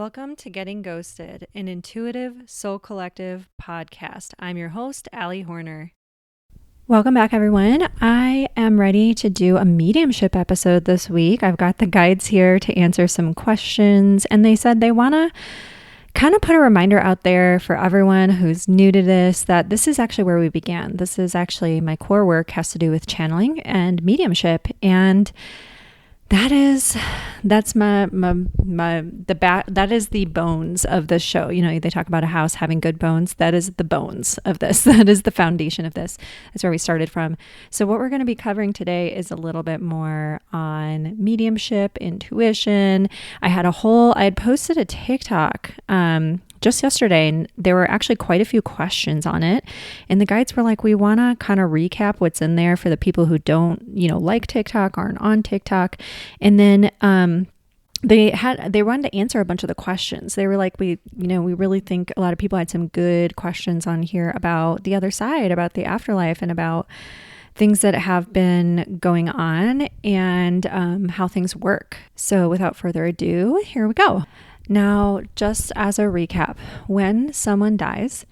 Welcome to Getting Ghosted, an intuitive, soul collective podcast. I'm your host, Allie Horner. Welcome back, everyone. I am ready to do a mediumship episode this week. I've got the guides here to answer some questions, and they said they want to kind of put a reminder out there for everyone who's new to this, that this is actually where we began. This is actually my core work has to do with channeling and mediumship, and that is the bones of this show. You know, they talk about a house having good bones. That is the bones of this. That is the foundation of this. That's where we started from. So what we're going to be covering today is a little bit more on mediumship, intuition. I had posted a TikTok, just yesterday, and there were actually quite a few questions on it. And the guides were like, we want to kind of recap what's in there for the people who don't, like TikTok, aren't on TikTok. And then, they wanted to answer a bunch of the questions. They were like, we really think a lot of people had some good questions on here about the other side, about the afterlife, and about things that have been going on and how things work. So without further ado, here we go. Now, just as a recap, when someone dies,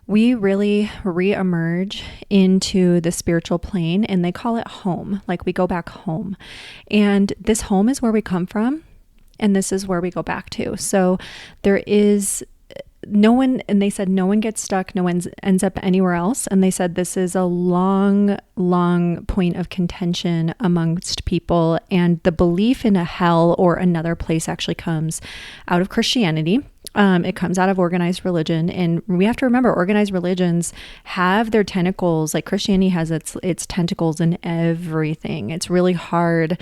we really re-emerge into the spiritual plane, and they call it home, like we go back home. And this home is where we come from, and this is where we go back to. So there is no one, and they said no one gets stuck, no one ends up anywhere else. And they said this is a long, long point of contention amongst people. And the belief in a hell or another place actually comes out of Christianity. It comes out of organized religion, and we have to remember organized religions have their tentacles, like Christianity has its tentacles in everything. It's really hard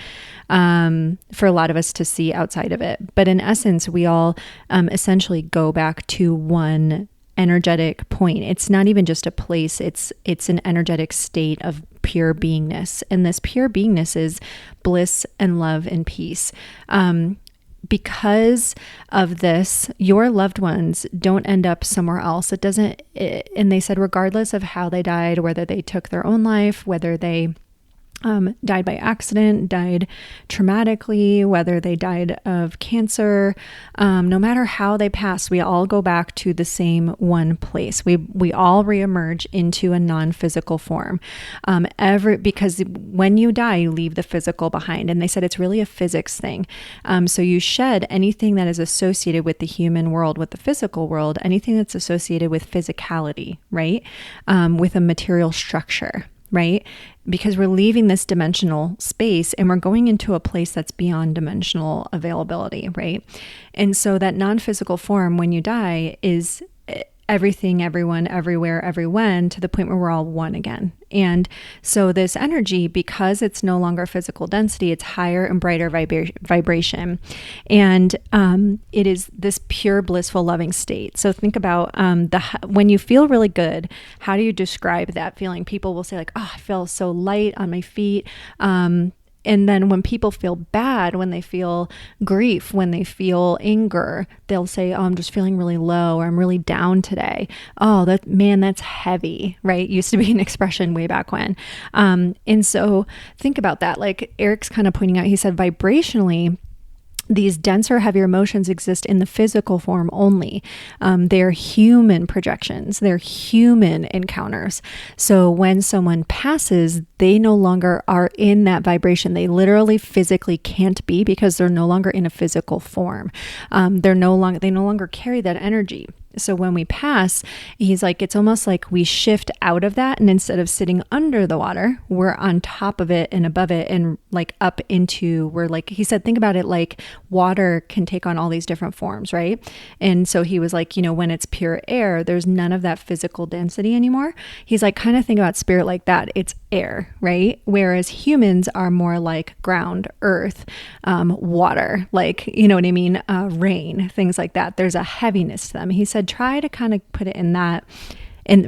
for a lot of us to see outside of it. But in essence, we all essentially go back to one energetic point. It's not even just a place, it's an energetic state of pure beingness. And this pure beingness is bliss and love and peace. Because of this, your loved ones don't end up somewhere else. And they said, regardless of how they died, whether they took their own life, whether they died by accident, died traumatically, whether they died of cancer, no matter how they pass, we all go back to the same one place. We all reemerge into a non-physical form. Because when you die, you leave the physical behind. And they said it's really a physics thing. So you shed anything that is associated with the human world, with the physical world, anything that's associated with physicality, right? With a material structure, right? Because we're leaving this dimensional space and we're going into a place that's beyond dimensional availability, right? And so that non-physical form, when you die, is everything, everyone, everywhere, everyone, to the point where we're all one again. And so this energy, because it's no longer physical density, it's higher and brighter vibration. And it is this pure, blissful, loving state. So think about when you feel really good, how do you describe that feeling? People will say like, oh, I feel so light on my feet. And then when people feel bad, when they feel grief, when they feel anger, they'll say, oh, I'm just feeling really low, or I'm really down today. Oh, that's heavy, right? Used to be an expression way back when. And so think about that. Like Erik's kind of pointing out, he said vibrationally, these denser, heavier emotions exist in the physical form only. They're human projections. They're human encounters. So when someone passes, they no longer are in that vibration. They literally physically can't be, because they're no longer in a physical form. They no longer carry that energy. So when we pass, he's like, it's almost like we shift out of that, and instead of sitting under the water, we're on top of it and above it, and like up into, we're like, he said, think about it like water can take on all these different forms, right? And so he was like, when it's pure air, there's none of that physical density anymore. He's like, kind of think about spirit like that. It's air, right? Whereas humans are more like ground, earth, water, like, you know what I mean? Rain, things like that. There's a heaviness to them. He said, try to kind of put it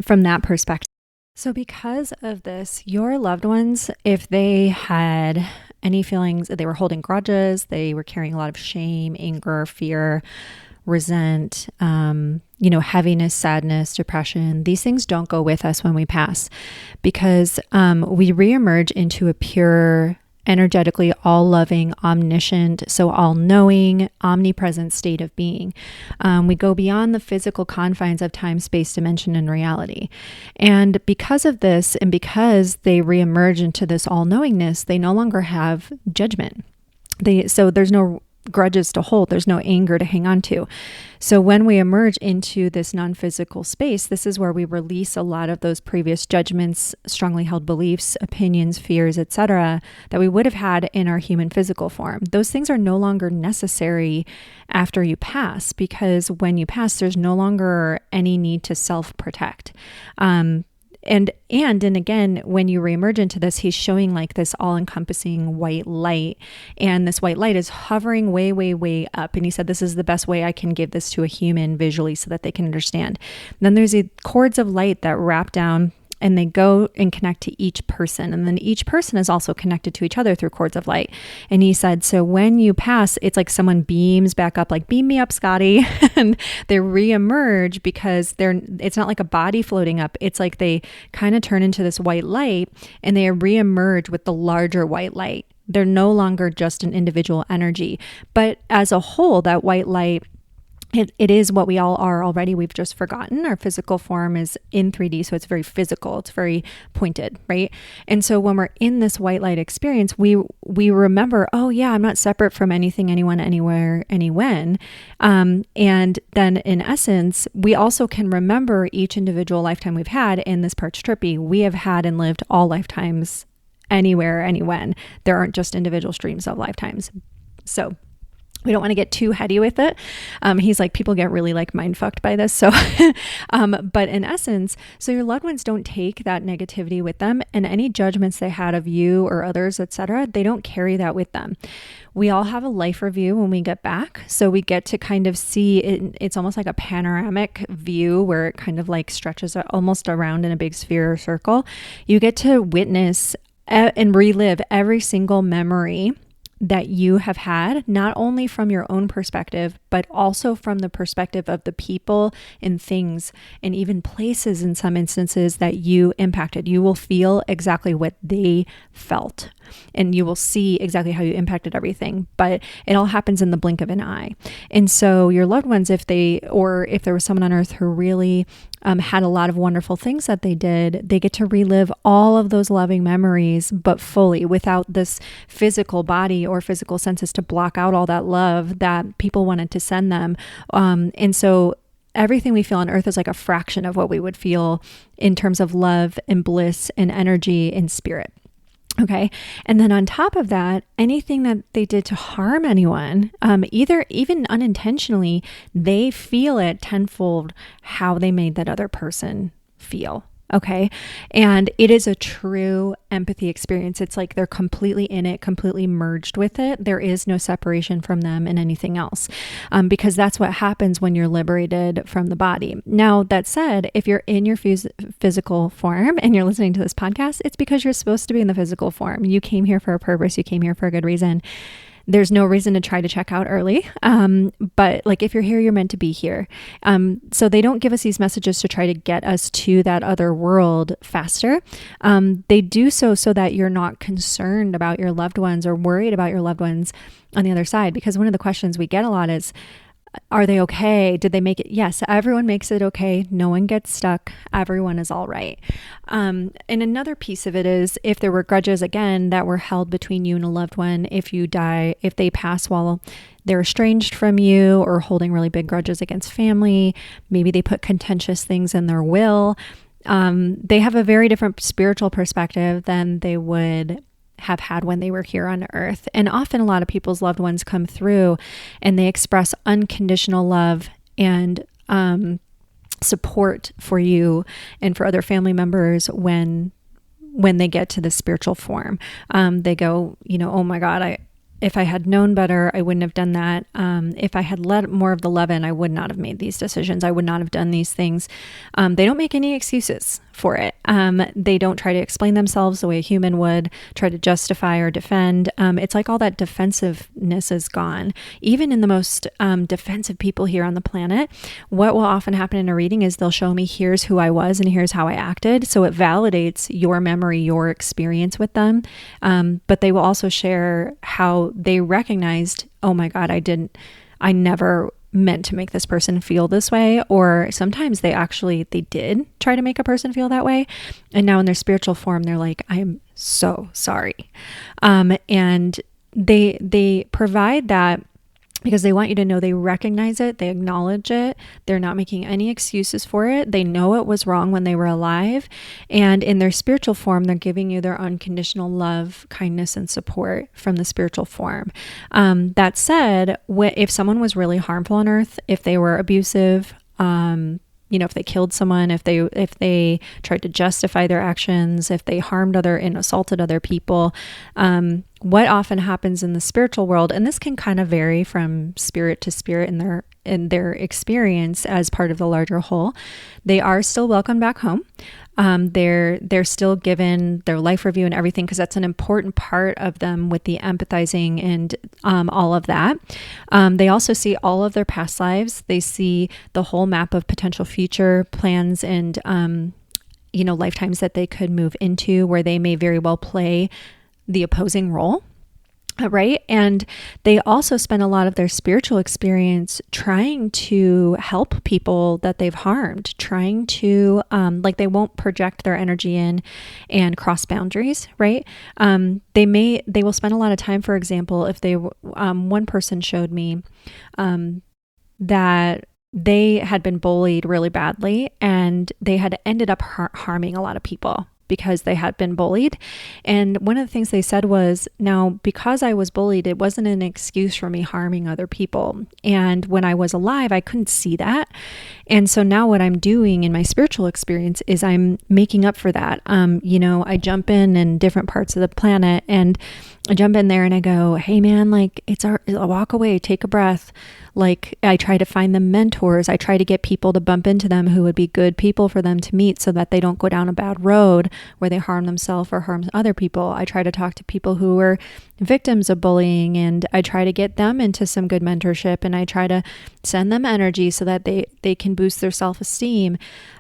from that perspective. So because of this, your loved ones, if they had any feelings, they were holding grudges, they were carrying a lot of shame, anger, fear, resent, heaviness, sadness, depression, these things don't go with us when we pass, because we reemerge into a pure energetically all loving, omniscient, so all knowing, omnipresent state of being. We go beyond the physical confines of time, space, dimension, and reality. And because of this, and because they reemerge into this all knowingness, they no longer have judgment. So there's no grudges to hold. There's no anger to hang on to. So when we emerge into this non-physical space, this is where we release a lot of those previous judgments, strongly held beliefs, opinions, fears, etc., that we would have had in our human physical form. Those things are no longer necessary after you pass, because when you pass, there's no longer any need to self-protect. And again, when you reemerge into this, he's showing like this all-encompassing white light, and this white light is hovering way, way, way up. And he said, this is the best way I can give this to a human visually so that they can understand. And then there's these cords of light that wrap down, and they go and connect to each person. And then each person is also connected to each other through cords of light. And he said, so when you pass, it's like someone beams back up, like, beam me up, Scotty. And they reemerge because it's not like a body floating up. It's like they kind of turn into this white light, and they reemerge with the larger white light. They're no longer just an individual energy. But as a whole, that white light, it is what we all are already. We've just forgotten. Our physical form is in 3D, so it's very physical. It's very pointed, right? And so when we're in this white light experience, we remember, oh yeah, I'm not separate from anything, anyone, anywhere, anywhen. And then in essence, we also can remember each individual lifetime we've had in this Parch Trippy. We have had and lived all lifetimes, anywhere, anywhen. There aren't just individual streams of lifetimes. So we don't want to get too heady with it. He's like, people get really like mind fucked by this. So, but in essence, so your loved ones don't take that negativity with them, and any judgments they had of you or others, etc., they don't carry that with them. We all have a life review when we get back. So we get to kind of see it. It's almost like a panoramic view where it kind of like stretches almost around in a big sphere or circle. You get to witness and relive every single memory that you have had, not only from your own perspective, but also from the perspective of the people and things and even places in some instances that you impacted. You will feel exactly what they felt, and you will see exactly how you impacted everything, but it all happens in the blink of an eye. And so your loved ones, if there was someone on earth who really had a lot of wonderful things that they did, they get to relive all of those loving memories, but fully, without this physical body or physical senses to block out all that love that people wanted to send them. And so everything we feel on earth is like a fraction of what we would feel in terms of love and bliss and energy and spirit. Okay. And then on top of that, anything that they did to harm anyone, even unintentionally, they feel it tenfold how they made that other person feel. Okay. And it is a true empathy experience. It's like they're completely in it, completely merged with it. There is no separation from them and anything else, because that's what happens when you're liberated from the body. Now, that said, if you're in your physical form and you're listening to this podcast, it's because you're supposed to be in the physical form. You came here for a purpose. You came here for a good reason. There's no reason to try to check out early. But like, if you're here, you're meant to be here. So they don't give us these messages to try to get us to that other world faster. They do so that you're not concerned about your loved ones or worried about your loved ones on the other side. Because one of the questions we get a lot is, are they okay? Did they make it? Yes, everyone makes it okay. No one gets stuck. Everyone is all right. And another piece of it is, if there were grudges, again, that were held between you and a loved one, if you die, if they pass while they're estranged from you or holding really big grudges against family, maybe they put contentious things in their will, they have a very different spiritual perspective than they would have had when they were here on earth. And often a lot of people's loved ones come through and they express unconditional love and support for you and for other family members when they get to the spiritual form. They go, oh my God, if I had known better, I wouldn't have done that. If I had let more of the love in, I would not have made these decisions. I would not have done these things. They don't make any excuses for it. They don't try to explain themselves the way a human would, try to justify or defend. It's like all that defensiveness is gone. Even in the most defensive people here on the planet, what will often happen in a reading is they'll show me, here's who I was and here's how I acted. So it validates your memory, your experience with them. But they will also share how they recognized, oh my God, I never meant to make this person feel this way. Or sometimes they did try to make a person feel that way. And now in their spiritual form, they're like, I am so sorry. And they provide that because they want you to know they recognize it, they acknowledge it, they're not making any excuses for it, they know it was wrong when they were alive, and in their spiritual form, they're giving you their unconditional love, kindness, and support from the spiritual form. That said, if someone was really harmful on earth, if they were abusive, if they killed someone, if they tried to justify their actions, if they harmed and assaulted other people, what often happens in the spiritual world, and this can kind of vary from spirit to spirit in their experience as part of the larger whole, they are still welcomed back home. They're still given their life review and everything, because that's an important part of them with the empathizing and all of that. They also see all of their past lives. They see the whole map of potential future plans and lifetimes that they could move into, where they may very well play the opposing role. Right. And they also spend a lot of their spiritual experience trying to help people that they've harmed, trying to, they won't project their energy in and cross boundaries. Right. They will spend a lot of time, for example, if one person showed me, that they had been bullied really badly and they had ended up harming a lot of people because they had been bullied. And one of the things they said was, now, because I was bullied, it wasn't an excuse for me harming other people. And when I was alive, I couldn't see that. And so now what I'm doing in my spiritual experience is I'm making up for that. I jump in different parts of the planet, and I jump in there and I go, hey man, walk away, take a breath. I try to find them mentors. I try to get people to bump into them who would be good people for them to meet, so that they don't go down a bad road where they harm themselves or harm other people. I try to talk to people who were victims of bullying, and I try to get them into some good mentorship, and I try to send them energy so that they can boost their self-esteem.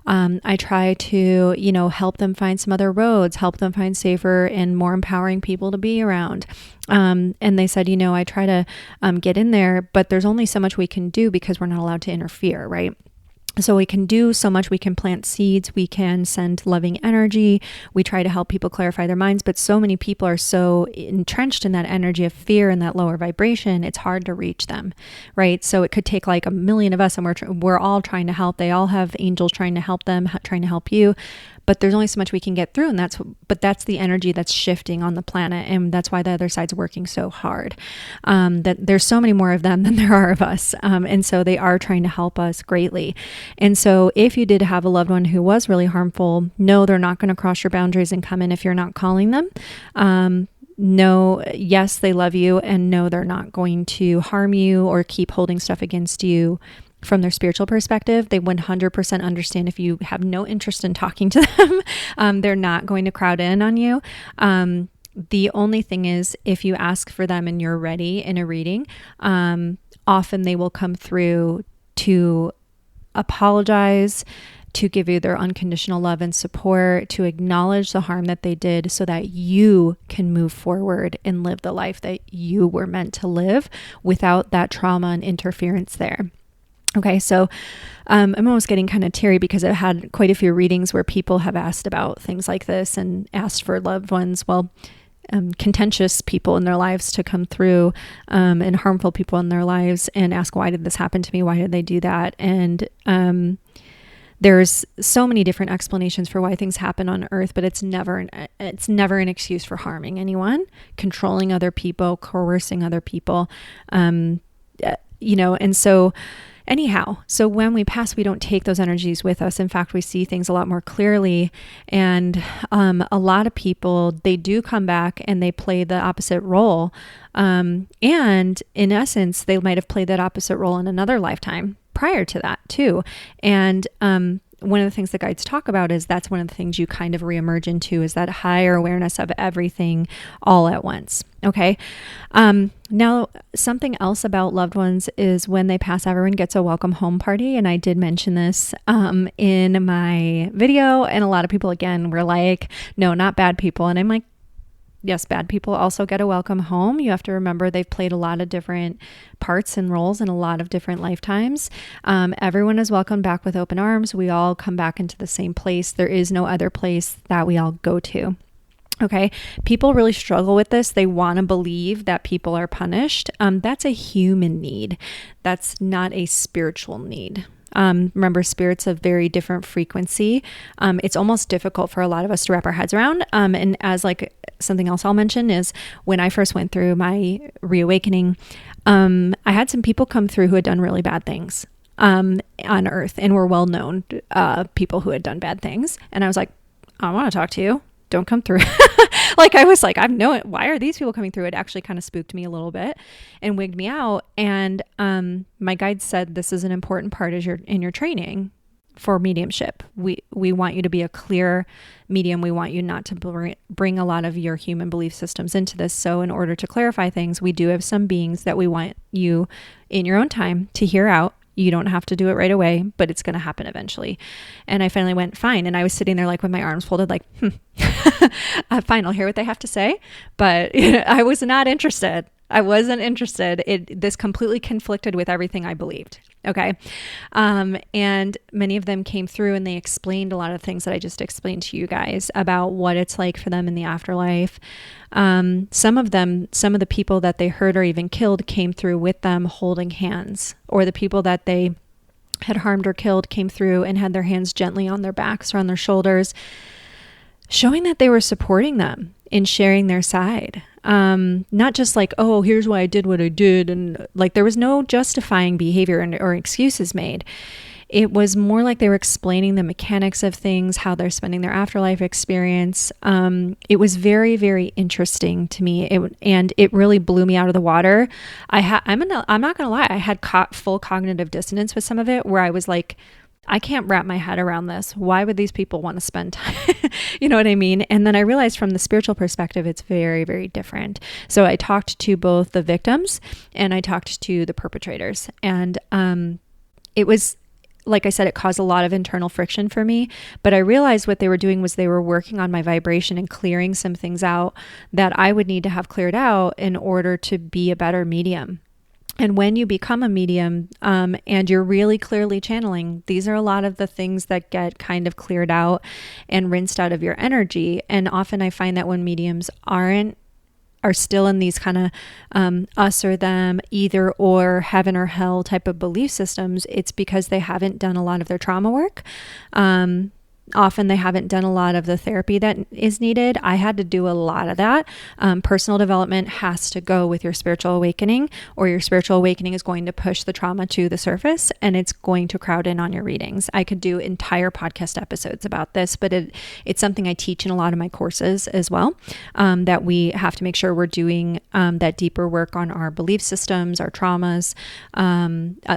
I try to, help them find some other roads, help them find safer and more empowering people to be around. And they said, I try to get in there, but there's only so much we can do because we're not allowed to interfere, right? So we can do so much. We can plant seeds. We can send loving energy. We try to help people clarify their minds. But so many people are so entrenched in that energy of fear and that lower vibration, it's hard to reach them, right? So it could take like a million of us, and we're all trying to help. They all have angels trying to help them, trying to help you. But there's only so much we can get through, and that's the energy that's shifting on the planet, and that's why the other side's working so hard. That there's so many more of them than there are of us, and so they are trying to help us greatly. And so, if you did have a loved one who was really harmful, no, they're not going to cross your boundaries and come in if you're not calling them. No, yes, they love you, and no, they're not going to harm you or keep holding stuff against you. From their spiritual perspective, they 100% understand if you have no interest in talking to them. They're not going to crowd in on you. The only thing is, if you ask for them and you're ready in a reading, often they will come through to apologize, to give you their unconditional love and support, to acknowledge the harm that they did, so that you can move forward and live the life that you were meant to live without that trauma and interference there. Okay, so I'm almost getting kind of teary because I've had quite a few readings where people have asked about things like this and asked for loved ones, contentious people in their lives to come through, and harmful people in their lives, and ask, why did this happen to me? Why did they do that? And there's so many different explanations for why things happen on earth, but it's never an excuse for harming anyone, controlling other people, coercing other people, and so anyhow, so when we pass, we don't take those energies with us. In fact, we see things a lot more clearly. And a lot of people, they do come back and they play the opposite role. And in essence, they might have played that opposite role in another lifetime prior to that too. And one of the things the guides talk about is that's one of the things you kind of reemerge into, is that higher awareness of everything all at once. Okay. Now, something else about loved ones is when they pass, everyone gets a welcome home party. And I did mention this in my video. And a lot of people, again, were like, no, not bad people. And I'm like, yes, bad people also get a welcome home. You have to remember they've played a lot of different parts and roles in a lot of different lifetimes. Everyone is welcomed back with open arms. We all come back into the same place. There is no other place that we all go to. Okay. People really struggle with this. They want to believe that people are punished. That's a human need. That's not a spiritual need. Remember, spirit's of very different frequency. It's almost difficult for a lot of us to wrap our heads around. And as like something else I'll mention is when I first went through my reawakening, I had some people come through who had done really bad things on earth and were well-known people who had done bad things. And I was like, I want to talk to you. Don't come through. Like I was like, why are these people coming through? It actually kind of spooked me a little bit and wigged me out. And my guide said, this is an important part in your training for mediumship. We want you to be a clear medium. We want you not to bring a lot of your human belief systems into this. So in order to clarify things, we do have some beings that we want you in your own time to hear out. You don't have to do it right away, but it's going to happen eventually. And I finally went, fine. And I was sitting there like with my arms folded, like, fine, I'll hear what they have to say. But I was not interested. I wasn't interested. This completely conflicted with everything I believed. Okay. And many of them came through and they explained a lot of things that I just explained to you guys about what it's like for them in the afterlife. Some of the people that they hurt or even killed came through with them holding hands, or the people that they had harmed or killed came through and had their hands gently on their backs or on their shoulders, showing that they were supporting them in sharing their side. Not just like, oh, here's why I did what I did. And like, there was no justifying behavior or excuses made. It was more like they were explaining the mechanics of things, how they're spending their afterlife experience. It was very, very interesting to me. And it really blew me out of the water. I'm not going to lie. I had full cognitive dissonance with some of it, where I was like, I can't wrap my head around this. Why would these people want to spend time? You know what I mean? And then I realized from the spiritual perspective, it's very, very different. So I talked to both the victims and I talked to the perpetrators. And it was, like I said, it caused a lot of internal friction for me. But I realized what they were doing was they were working on my vibration and clearing some things out that I would need to have cleared out in order to be a better medium. And when you become a medium and you're really clearly channeling, these are a lot of the things that get kind of cleared out and rinsed out of your energy. And often I find that when mediums are still in these kind of us or them, either or, heaven or hell type of belief systems, it's because they haven't done a lot of their trauma work. Often they haven't done a lot of the therapy that is needed. I had to do a lot of that. Personal development has to go with your spiritual awakening, or your spiritual awakening is going to push the trauma to the surface and it's going to crowd in on your readings. I could do entire podcast episodes about this, but it's something I teach in a lot of my courses as well, that we have to make sure we're doing that deeper work on our belief systems, our traumas.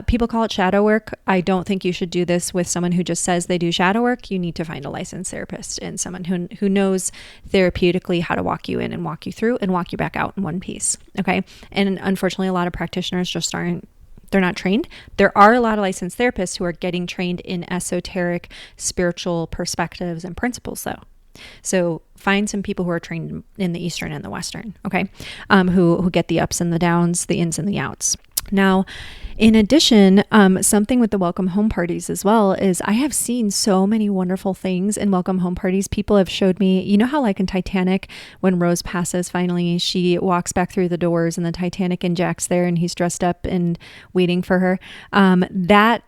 People call it shadow work. I don't think you should do this with someone who just says they do shadow work. You need to find a licensed therapist and someone who knows therapeutically how to walk you in and walk you through and walk you back out in one piece. Okay. And unfortunately, a lot of practitioners just they're not trained. There are a lot of licensed therapists who are getting trained in esoteric spiritual perspectives and principles though. So find some people who are trained in the Eastern and the Western, okay, who get the ups and the downs, the ins and the outs. Now, in addition, something with the welcome home parties as well is I have seen so many wonderful things in welcome home parties. People have showed me, you know how like in Titanic, when Rose passes, finally, she walks back through the doors and the Titanic and Jack's there and he's dressed up and waiting for her. That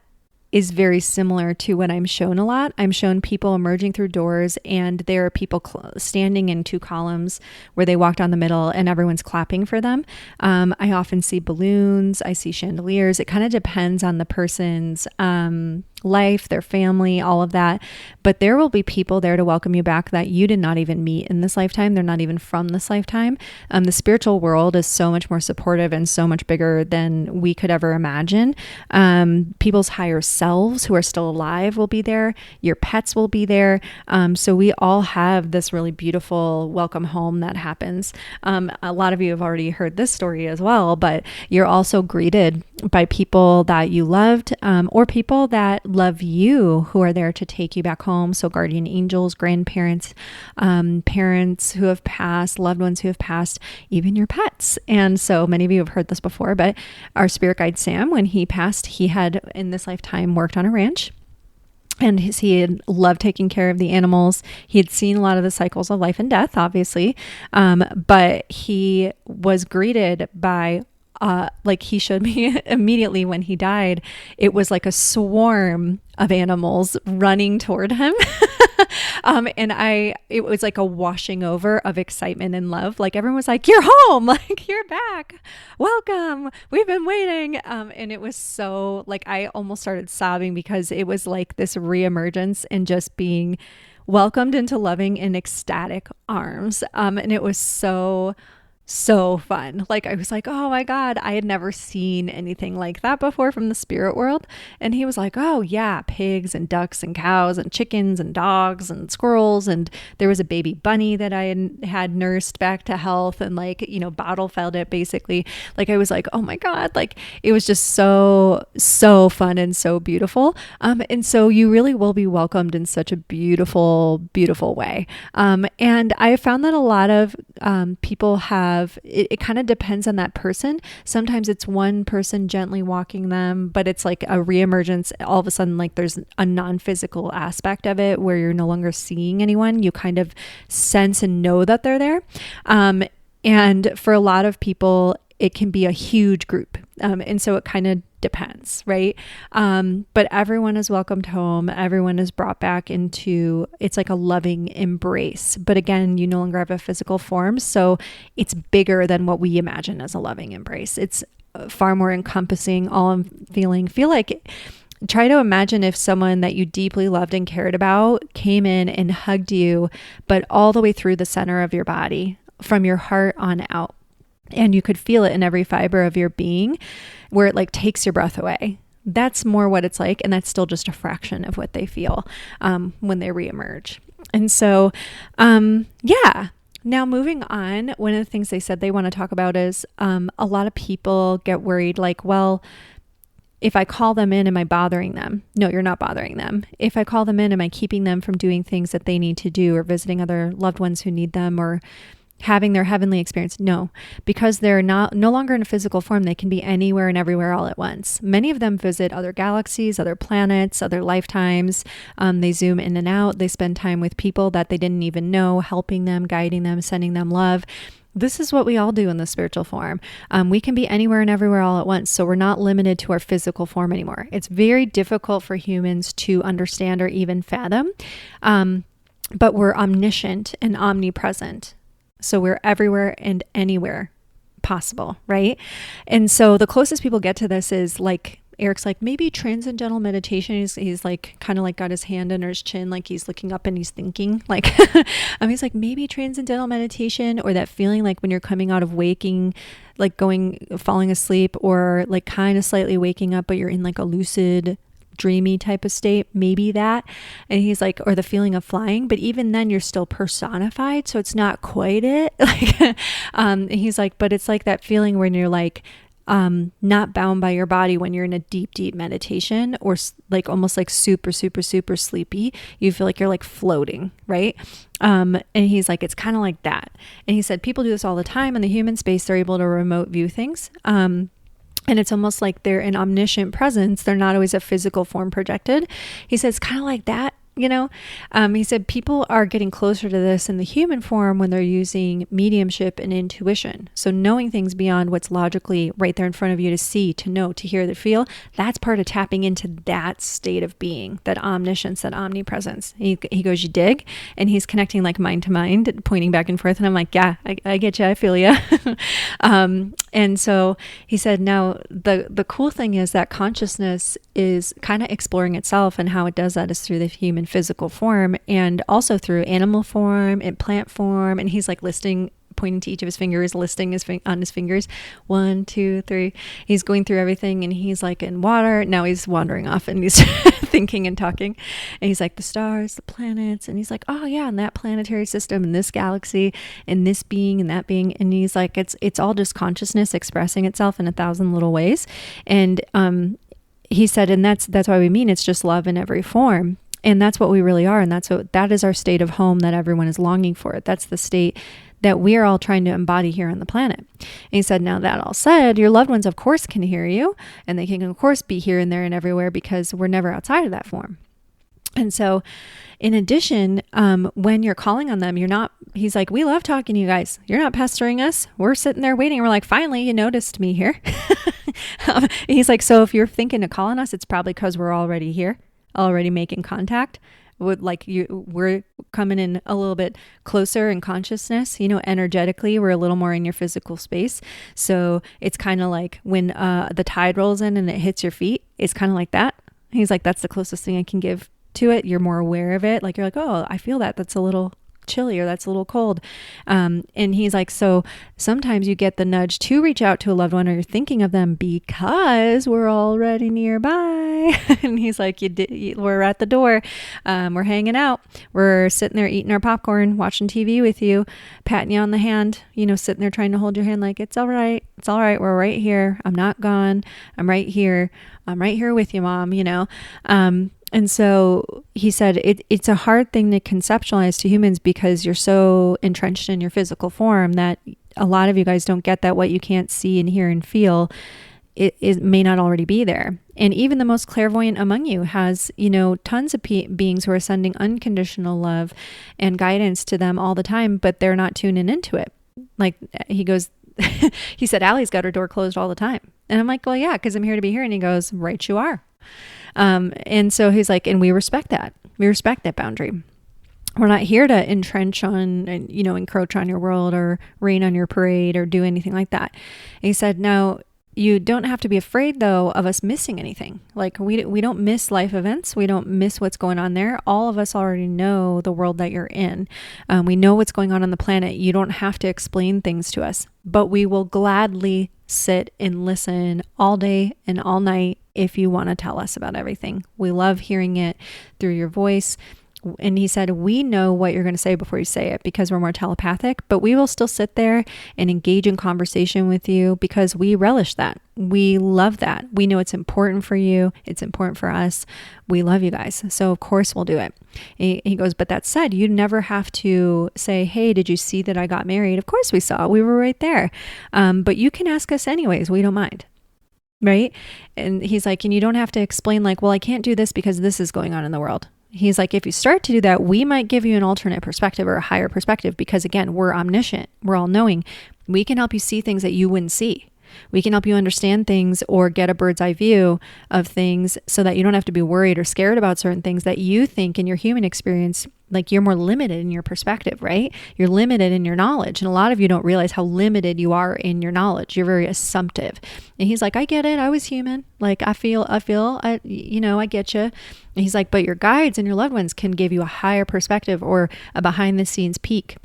is very similar to what I'm shown a lot. I'm shown people emerging through doors and there are people standing in two columns where they walk down the middle and everyone's clapping for them. I often see balloons. I see chandeliers. It kind of depends on the person's life, their family, all of that. But there will be people there to welcome you back that you did not even meet in this lifetime. They're not even from this lifetime. The spiritual world is so much more supportive and so much bigger than we could ever imagine. People's higher yourselves who are still alive will be there. Your pets will be there. So we all have this really beautiful welcome home that happens. A lot of you have already heard this story as well, but you're also greeted by people that you loved, or people that love you who are there to take you back home. So guardian angels, grandparents, parents who have passed, loved ones who have passed, even your pets. And so many of you have heard this before, but our spirit guide Sam, when he passed, he had in this lifetime worked on a ranch. And he had loved taking care of the animals. He had seen a lot of the cycles of life and death, obviously. But he was greeted by, like he showed me immediately when he died, it was like a swarm of animals running toward him. It was like a washing over of excitement and love. Like everyone was like, "You're home, like you're back. Welcome. We've been waiting." And it was so like, I almost started sobbing because it was like this reemergence and just being welcomed into loving and ecstatic arms. And it was so fun. Like I was like, oh my God, I had never seen anything like that before from the spirit world. And he was like, oh yeah, pigs and ducks and cows and chickens and dogs and squirrels. And there was a baby bunny that I had nursed back to health and like, bottle fed it basically. Like I was like, oh my God, like it was just so fun and so beautiful. And so you really will be welcomed in such a beautiful, beautiful way. And I found that a lot of people have, it kind of depends on that person. Sometimes it's one person gently walking them, but it's like a reemergence. All of a sudden, like there's a non-physical aspect of it where you're no longer seeing anyone. You kind of sense and know that they're there. And for a lot of people, it can be a huge group. And so it kind of depends, right? But everyone is welcomed home. Everyone is brought back into, it's like a loving embrace. But again, you no longer have a physical form. So it's bigger than what we imagine as a loving embrace. It's far more encompassing, all feeling. Feel like, try to imagine if someone that you deeply loved and cared about came in and hugged you, but all the way through the center of your body, from your heart on out. And you could feel it in every fiber of your being, where it like takes your breath away. That's more what it's like. And that's still just a fraction of what they feel when they reemerge. And so, yeah. Now moving on, one of the things they said they want to talk about is a lot of people get worried like, well, if I call them in, am I bothering them? No, you're not bothering them. If I call them in, am I keeping them from doing things that they need to do or visiting other loved ones who need them or having their heavenly experience? No, because they're no longer in a physical form. They can be anywhere and everywhere all at once. Many of them visit other galaxies, other planets, other lifetimes. They zoom in and out. They spend time with people that they didn't even know, helping them, guiding them, sending them love. This is what we all do in the spiritual form. We can be anywhere and everywhere all at once. So we're not limited to our physical form anymore. It's very difficult for humans to understand or even fathom. But we're omniscient and omnipresent. So we're everywhere and anywhere possible, right? And so the closest people get to this is like, Erik's like, maybe transcendental meditation. He's like, kind of like got his hand under his chin, like he's looking up and he's thinking like, he's like, maybe transcendental meditation, or that feeling like when you're coming out of waking, like falling asleep, or like kind of slightly waking up, but you're in like a lucid, dreamy type of state, maybe that. And he's like, or the feeling of flying, but even then you're still personified, so it's not quite it. Like, he's like, but it's like that feeling when you're like, not bound by your body when you're in a deep, deep meditation, or like almost like super, super, super sleepy. You feel like you're like floating, right? And he's like, it's kind of like that. And he said, people do this all the time in the human space. They're able to remote view things. And it's almost like they're an omniscient presence. They're not always a physical form projected. He says, kind of like that. He said people are getting closer to this in the human form when they're using mediumship and intuition. So knowing things beyond what's logically right there in front of you to see, to know, to hear, to feel, that's part of tapping into that state of being, that omniscience, that omnipresence. He goes, you dig? And he's connecting like mind to mind, pointing back and forth. And I'm like, yeah, I get you. I feel you. And so he said, now the cool thing is that consciousness is kind of exploring itself, and how it does that is through the human physical form, and also through animal form and plant form. And he's like pointing to each of his fingers, listing on his fingers, 1, 2, 3. He's going through everything, and he's like, in water. Now he's wandering off, and he's thinking and talking, and he's like, the stars, the planets, and he's like, oh yeah, and that planetary system, and this galaxy, and this being, and that being, and he's like, it's all just consciousness expressing itself in 1,000 little ways. And he said, and that's why we mean it's just love in every form. And that's what we really are. And that is our state of home that everyone is longing for. That's the state that we are all trying to embody here on the planet. And he said, now that all said, your loved ones, of course, can hear you, and they can, of course, be here and there and everywhere, because we're never outside of that form. And so in addition, when you're calling on them, he's like, we love talking to you guys. You're not pestering us. We're sitting there waiting. We're like, finally, you noticed me here. He's like, so if you're thinking to call on us, it's probably because we're already here, already making contact. We're coming in a little bit closer in consciousness, energetically, we're a little more in your physical space. So it's kind of like when the tide rolls in and it hits your feet, it's kind of like that. He's like, that's the closest thing I can give to it. You're more aware of it. Like, you're like, oh, I feel that. That's a little chilly, or that's a little cold. And he's like, so sometimes you get the nudge to reach out to a loved one, or you're thinking of them because we're already nearby. And he's like, we're at the door. We're hanging out. We're sitting there eating our popcorn, watching TV with you, patting you on the hand, sitting there trying to hold your hand like, it's all right. It's all right. We're right here. I'm not gone. I'm right here. I'm right here with you, Mom, And so he said it's a hard thing to conceptualize to humans, because you're so entrenched in your physical form that a lot of you guys don't get that what you can't see and hear and feel, it may not already be there. And even the most clairvoyant among you has, tons of beings who are sending unconditional love and guidance to them all the time, but they're not tuning into it. Like he goes, he said, Allie's got her door closed all the time. And I'm like, well, yeah, because I'm here to be here. And he goes, right, you are. And so he's like, and we respect that. We respect that boundary. We're not here to entrench on, encroach on your world or rain on your parade or do anything like that. And he said, no, you don't have to be afraid though of us missing anything. Like we don't miss life events. We don't miss what's going on there. All of us already know the world that you're in. We know what's going on the planet. You don't have to explain things to us, but we will gladly sit and listen all day and all night if you want to tell us about everything. We love hearing it through your voice. And he said, we know what you're going to say before you say it, because we're more telepathic, but we will still sit there and engage in conversation with you because we relish that. We love that. We know it's important for you. It's important for us. We love you guys. So of course we'll do it. He goes, but that said, you never have to say, hey, did you see that I got married? Of course we saw. We were right there. But you can ask us anyways. We don't mind. Right? And he's like, and you don't have to explain like, well, I can't do this because this is going on in the world. He's like, if you start to do that, we might give you an alternate perspective or a higher perspective, because again, we're omniscient. We're all knowing. We can help you see things that you wouldn't see. We can help you understand things or get a bird's eye view of things so that you don't have to be worried or scared about certain things that you think in your human experience, like you're more limited in your perspective, right? You're limited in your knowledge. And a lot of you don't realize how limited you are in your knowledge. You're very assumptive. And he's like, I get it. I was human. Like I get you. And he's like, but your guides and your loved ones can give you a higher perspective or a behind the scenes peek.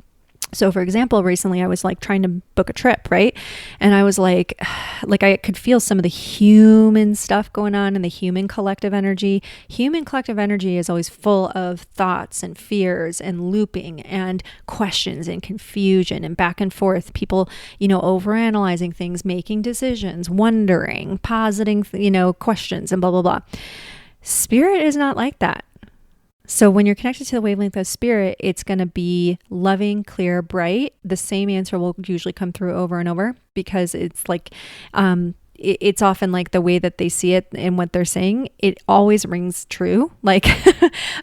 So for example, recently I was like trying to book a trip, right? And I was like I could feel some of the human stuff going on in the human collective energy. Human collective energy is always full of thoughts and fears and looping and questions and confusion and back and forth. People, overanalyzing things, making decisions, wondering, positing, questions and blah, blah, blah. Spirit is not like that. So when you're connected to the wavelength of spirit, it's going to be loving, clear, bright. The same answer will usually come through over and over, because it's like, it's often like the way that they see it and what they're saying, it always rings true. Like,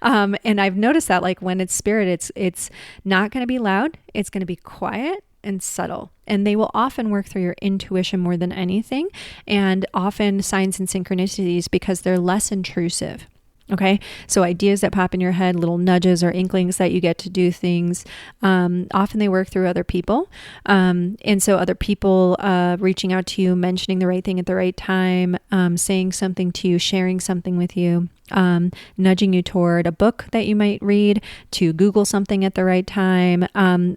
and I've noticed that like when it's spirit, it's not going to be loud. It's going to be quiet and subtle. And they will often work through your intuition more than anything, and often signs and synchronicities, because they're less intrusive. Okay. So ideas that pop in your head, little nudges or inklings that you get to do things. Often they work through other people. And so other people, reaching out to you, mentioning the right thing at the right time, saying something to you, sharing something with you. nudging you toward a book that you might read, to Google something at the right time.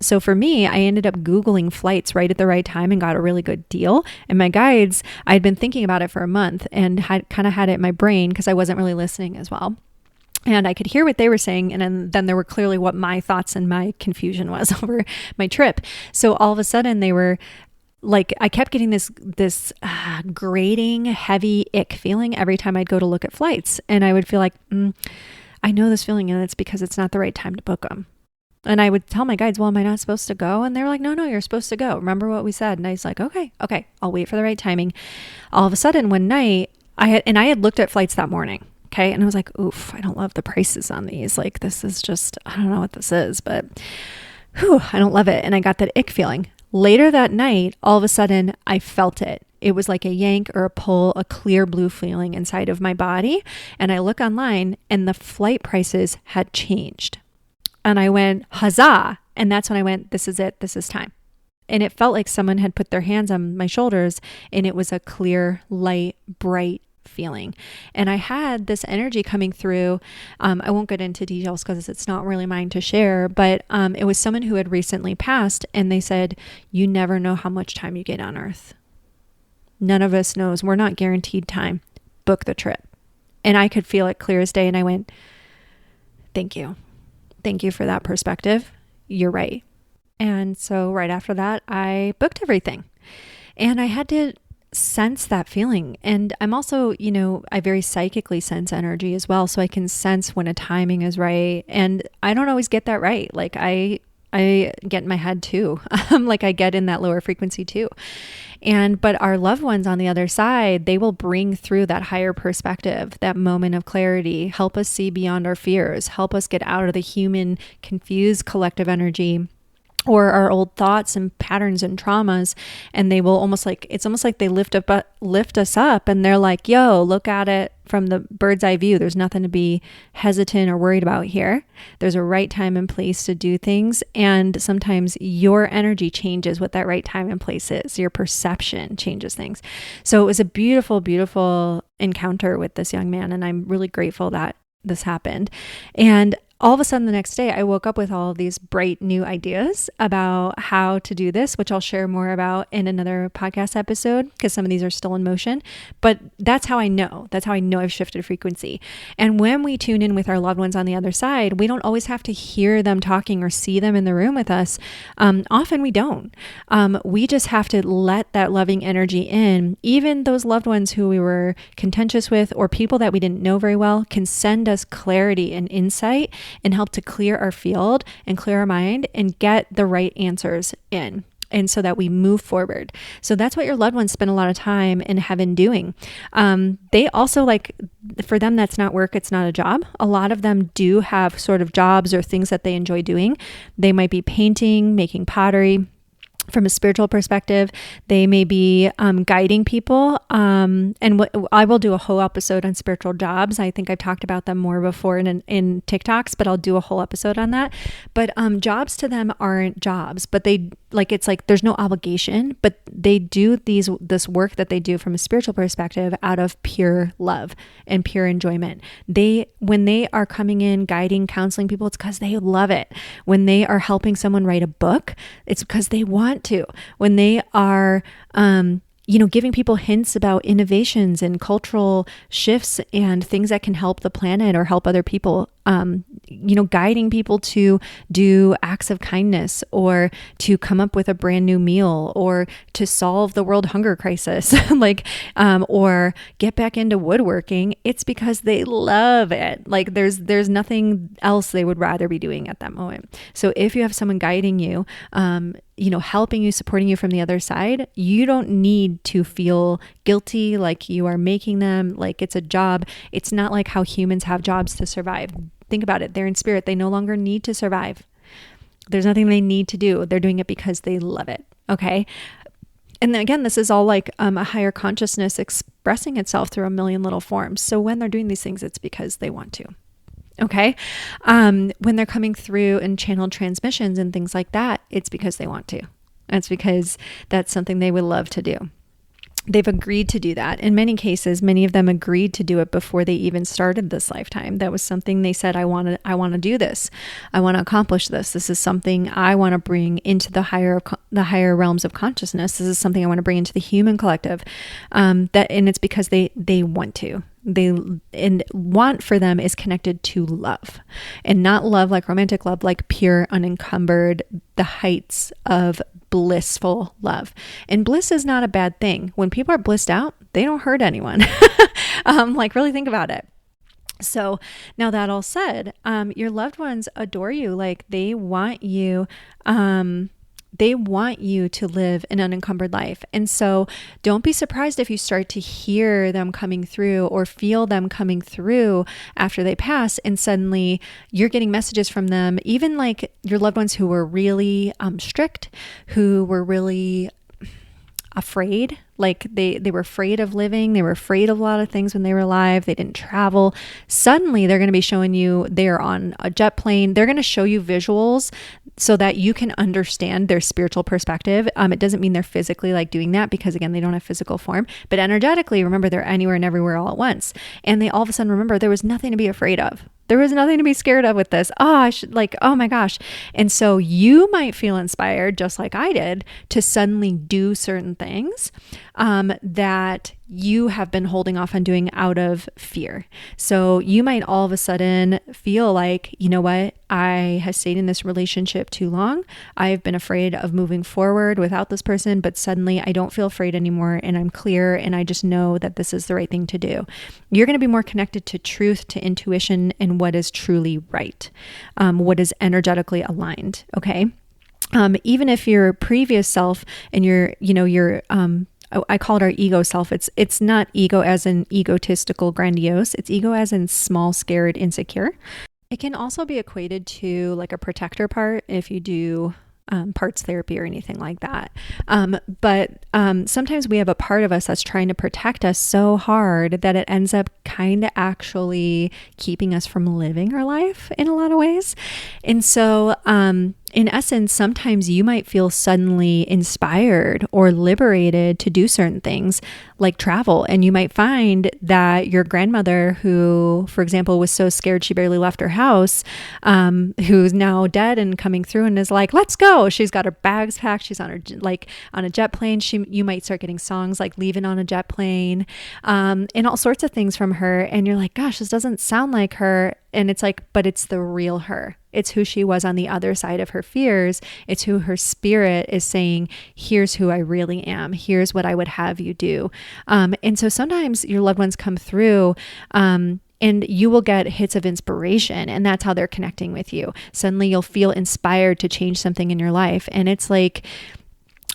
So for me, I ended up Googling flights right at the right time and got a really good deal. And my guides, I'd been thinking about it for a month and had kind of had it in my brain because I wasn't really listening as well. And I could hear what they were saying. And then there were clearly what my thoughts and my confusion was over my trip. So all of a sudden they were like, I kept getting this grating, heavy ick feeling every time I'd go to look at flights. And I would feel like, I know this feeling, and it's because it's not the right time to book them. And I would tell my guides, well, am I not supposed to go? And they were like, no, you're supposed to go. Remember what we said? And I was like, okay, I'll wait for the right timing. All of a sudden one night I had looked at flights that morning. Okay. And I was like, oof, I don't love the prices on these. Like, this is just, I don't know what this is, but I don't love it. And I got that ick feeling. Later that night, all of a sudden I felt it. It was like a yank or a pull, a clear blue feeling inside of my body. And I look online and the flight prices had changed. And I went, huzzah. And that's when I went, this is it. This is time. And it felt like someone had put their hands on my shoulders and it was a clear, light, bright feeling. And I had this energy coming through. I won't get into details because it's not really mine to share, but it was someone who had recently passed, and they said, you never know how much time you get on earth. None of us knows. We're not guaranteed time. Book the trip. And I could feel it clear as day. And I went, thank you. Thank you for that perspective. You're right. And so right after that, I booked everything. And I had to sense that feeling. And I'm also, I very psychically sense energy as well. So I can sense when a timing is right. And I don't always get that right. Like I get in my head too. Like I get in that lower frequency too. But our loved ones on the other side, they will bring through that higher perspective, that moment of clarity, help us see beyond our fears, help us get out of the human confused collective energy or our old thoughts and patterns and traumas. And they will it's almost like they lift us up and they're like, yo, look at it from the bird's eye view. There's nothing to be hesitant or worried about here. There's a right time and place to do things. And sometimes your energy changes what that right time and place is. Your perception changes things. So it was a beautiful, beautiful encounter with this young man. And I'm really grateful that this happened. And all of a sudden the next day, I woke up with all of these bright new ideas about how to do this, which I'll share more about in another podcast episode because some of these are still in motion. But that's how I know. That's how I know I've shifted frequency. And when we tune in with our loved ones on the other side, we don't always have to hear them talking or see them in the room with us. Often we don't. We just have to let that loving energy in. Even those loved ones who we were contentious with or people that we didn't know very well can send us clarity and insight and help to clear our field and clear our mind and get the right answers in. And so that we move forward. So that's what your loved ones spend a lot of time in heaven doing. They also for them, that's not work. It's not a job. A lot of them do have sort of jobs or things that they enjoy doing. They might be painting, making pottery. From a spiritual perspective, they may be guiding people. I will do a whole episode on spiritual jobs. I think I've talked about them more before in TikToks, but I'll do a whole episode on that. But jobs to them aren't jobs, but it's like there's no obligation, but they do this work that they do from a spiritual perspective out of pure love and pure enjoyment. When they are coming in, guiding, counseling people, it's because they love it. When they are helping someone write a book, it's because they want to. When they are giving people hints about innovations and cultural shifts and things that can help the planet or help other people, guiding people to do acts of kindness or to come up with a brand new meal or to solve the world hunger crisis, or get back into woodworking, it's because they love it. Like there's nothing else they would rather be doing at that moment. So if you have someone guiding you, helping you, supporting you from the other side, you don't need to feel guilty like you are making them like it's a job. It's not like how humans have jobs to survive. Think about it. They're in spirit. They no longer need to survive. There's nothing they need to do. They're doing it because they love it. Okay. And then again, this is all like a higher consciousness expressing itself through a million little forms. So when they're doing these things, it's because they want to. Okay. When they're coming through and channeled transmissions and things like that, it's because they want to. It's because that's something they would love to do. they've agreed to do that. In many cases, many of them agreed to do it before they even started this lifetime. That was something they said, I want to do this. I want to accomplish this. This is something I want to bring into the higher realms of consciousness. This is something I want to bring into the human collective. And it's because they want to. And want for them is connected to love, and not love like romantic love, like pure, unencumbered, the heights of blissful love. And bliss is not a bad thing. When people are blissed out, they don't hurt anyone. Like, really think about it. So now, that all said, your loved ones adore you. Like, they want you, to live an unencumbered life. And so don't be surprised if you start to hear them coming through or feel them coming through after they pass, and suddenly you're getting messages from them, even like your loved ones who were really strict, who were really afraid. Like they were afraid of living. They were afraid of a lot of things when they were alive. They didn't travel. Suddenly they're going to be showing you they're on a jet plane. They're going to show you visuals so that you can understand their spiritual perspective. It doesn't mean they're physically like doing that, because again, they don't have physical form, but energetically, remember, they're anywhere and everywhere all at once. And they all of a sudden remember there was nothing to be afraid of. There was nothing to be scared of with this. Oh my gosh. And so you might feel inspired, just like I did, to suddenly do certain things that you have been holding off on doing out of fear. So you might all of a sudden feel like, you know what? I have stayed in this relationship too long. I've been afraid of moving forward without this person, but suddenly I don't feel afraid anymore, and I'm clear, and I just know that this is the right thing to do. You're going to be more connected to truth, to intuition, and what is truly right, what is energetically aligned. Okay. Even if your previous self and your I call it our ego self. It's not ego as in egotistical, grandiose. It's ego as in small, scared, insecure. It can also be equated to like a protector part if you do parts therapy or anything like that. But sometimes we have a part of us that's trying to protect us so hard that it ends up kind of actually keeping us from living our life in a lot of ways. And so, in essence, sometimes you might feel suddenly inspired or liberated to do certain things like travel. And you might find that your grandmother, who, for example, was so scared she barely left her house, who's now dead and coming through and is like, let's go. She's got her bags packed. She's on a jet plane. You might start getting songs like Leaving on a Jet Plane, and all sorts of things from her. And you're like, gosh, this doesn't sound like her. And it's like, but it's the real her. It's who she was on the other side of her fears. It's who her spirit is saying, here's who I really am. Here's what I would have you do. And so sometimes your loved ones come through, and you will get hits of inspiration, and that's how they're connecting with you. Suddenly you'll feel inspired to change something in your life. And it's like,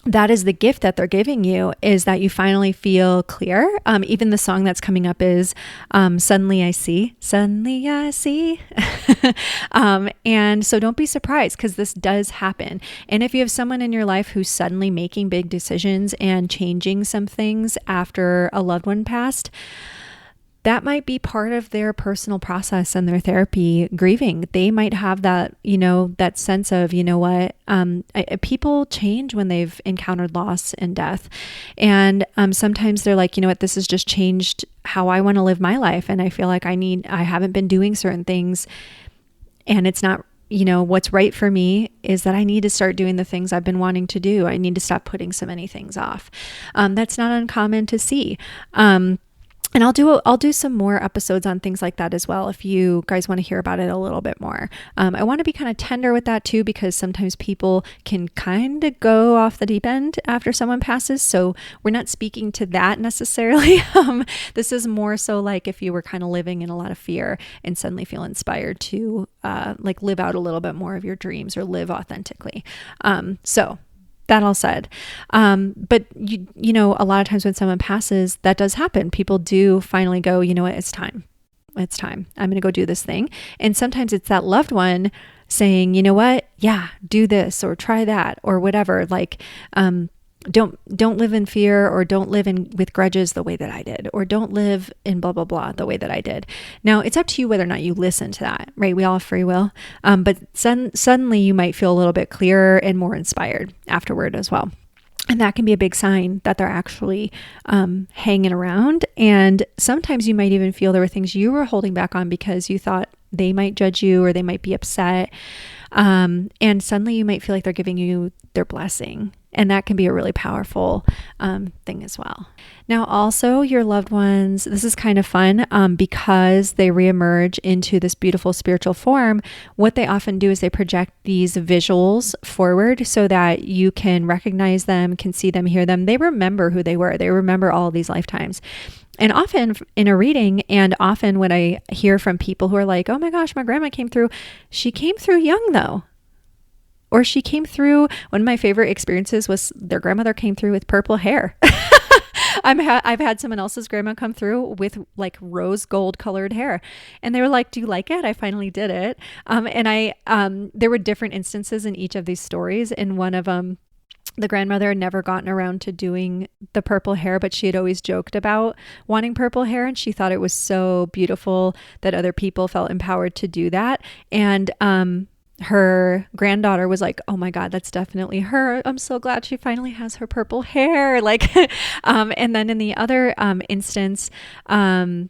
that is the gift that they're giving you, is that you finally feel clear. Even the song that's coming up is Suddenly I See. Suddenly I see. And so don't be surprised, because this does happen. And if you have someone in your life who's suddenly making big decisions and changing some things after a loved one passed, that might be part of their personal process and their therapy grieving. They might have that, that sense of, people change when they've encountered loss and death. And sometimes they're like, this has just changed how I want to live my life. And I feel like I haven't been doing certain things, and it's not, what's right for me is that I need to start doing the things I've been wanting to do. I need to stop putting so many things off. That's not uncommon to see. And I'll do some more episodes on things like that as well, if you guys want to hear about it a little bit more. I want to be kind of tender with that too, because sometimes people can kind of go off the deep end after someone passes. So we're not speaking to that necessarily. This is more so like if you were kind of living in a lot of fear and suddenly feel inspired to live out a little bit more of your dreams or live authentically. So that all said, but a lot of times when someone passes, that does happen. People do finally go, you know what, it's time. It's time. I'm going to go do this thing. And sometimes it's that loved one saying, you know what? Yeah, do this or try that or whatever. Don't live in fear, or don't live with grudges the way that I did, or don't live in blah, blah, blah the way that I did. Now, it's up to you whether or not you listen to that, right? We all have free will. But suddenly you might feel a little bit clearer and more inspired afterward as well. And that can be a big sign that they're actually hanging around. And sometimes you might even feel there were things you were holding back on because you thought they might judge you or they might be upset. And suddenly you might feel like they're giving you their blessing. And that can be a really powerful thing as well. Now, also your loved ones, this is kind of fun because they reemerge into this beautiful spiritual form. What they often do is they project these visuals forward so that you can recognize them, can see them, hear them. They remember who they were. They remember all of these lifetimes. And often in a reading, and often when I hear from people who are like, oh my gosh, my grandma came through, she came through young though. Or she came through, one of my favorite experiences was their grandmother came through with purple hair. I've had someone else's grandma come through with like rose gold colored hair. And they were like, do you like it? I finally did it. There were different instances in each of these stories. In one of them, the grandmother had never gotten around to doing the purple hair, but she had always joked about wanting purple hair. And she thought it was so beautiful that other people felt empowered to do that. And, her granddaughter was like, oh my God, that's definitely her. I'm so glad she finally has her purple hair. Like, and then in the other instance, the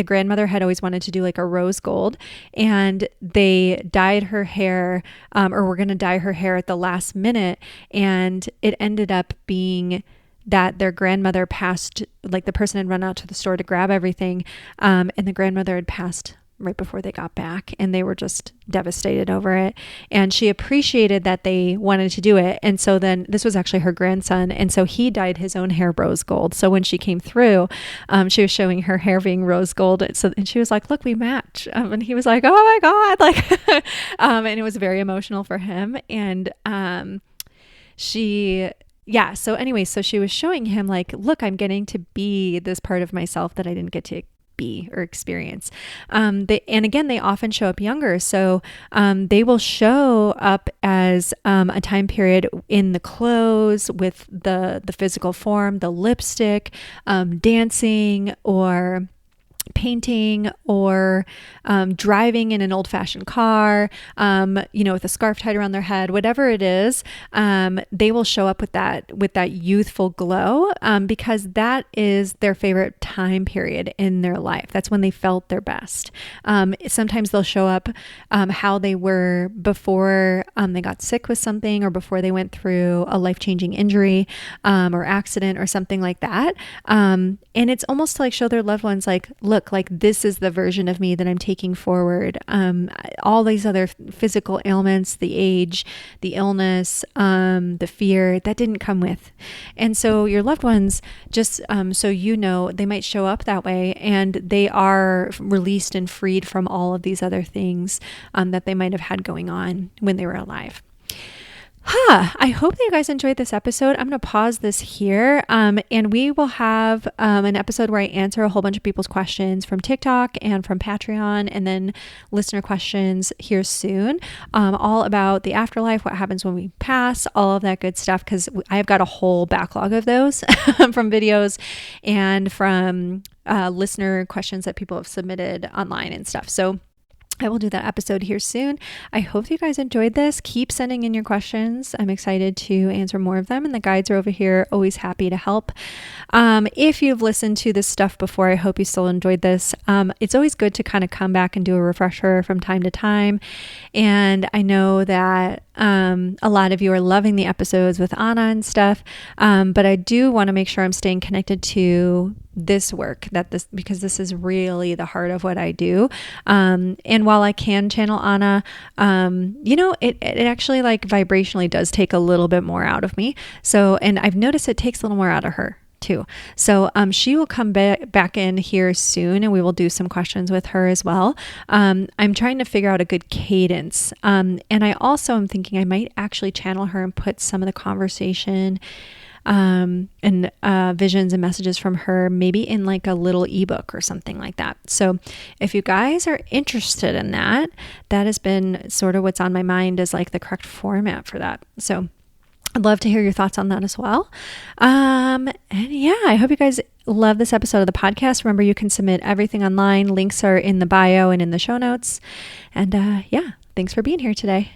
grandmother had always wanted to do like a rose gold, and they dyed her hair, or were going to dye her hair at the last minute. And it ended up being that their grandmother passed, like the person had run out to the store to grab everything. And the grandmother had passed right before they got back, and they were just devastated over it. And she appreciated that they wanted to do it. And so then this was actually her grandson. And so he dyed his own hair rose gold. So when she came through, she was showing her hair being rose gold. And she was like, look, we match. And he was like, oh my God. Like, and it was very emotional for him. And, so anyway, so she was showing him like, look, I'm getting to be this part of myself that I didn't get to be or experience. And again, they often show up younger. So they will show up as a time period in the clothes with the physical form, the lipstick, dancing, or painting, or driving in an old-fashioned car, with a scarf tied around their head, whatever it is, they will show up with that youthful glow, because that is their favorite time period in their life. That's when they felt their best. Sometimes they'll show up how they were before they got sick with something, or before they went through a life-changing injury or accident or something like that. And it's almost to like show their loved ones like, look, like this is the version of me that I'm taking forward. All these other physical ailments, the age, the illness, the fear, that didn't come with. And so your loved ones, just so you know, they might show up that way, and they are released and freed from all of these other things that they might have had going on when they were alive. I hope that you guys enjoyed this episode. I'm going to pause this here, and we will have an episode where I answer a whole bunch of people's questions from TikTok and from Patreon, and then listener questions here soon, all about the afterlife, what happens when we pass, all of that good stuff, because I've got a whole backlog of those from videos and from listener questions that people have submitted online and stuff. So I will do that episode here soon. I hope you guys enjoyed this. Keep sending in your questions. I'm excited to answer more of them, and the guides are over here, always happy to help. If you've listened to this stuff before, I hope you still enjoyed this. It's always good to kind of come back and do a refresher from time to time. And I know that a lot of you are loving the episodes with Anna and stuff, but I do want to make sure I'm staying connected to this work, because this is really the heart of what I do. And while I can channel Anna, it actually like vibrationally does take a little bit more out of me. So, and I've noticed it takes a little more out of her too. So she will come back in here soon, and we will do some questions with her as well. I'm trying to figure out a good cadence. And I also am thinking I might actually channel her and put some of the conversation and visions and messages from her maybe in like a little ebook or something like that. So if you guys are interested in that, that has been sort of what's on my mind as like the correct format for that. So I'd love to hear your thoughts on that as well. And yeah, I hope you guys love this episode of the podcast. Remember, you can submit everything online. Links are in the bio and in the show notes. And yeah, thanks for being here today.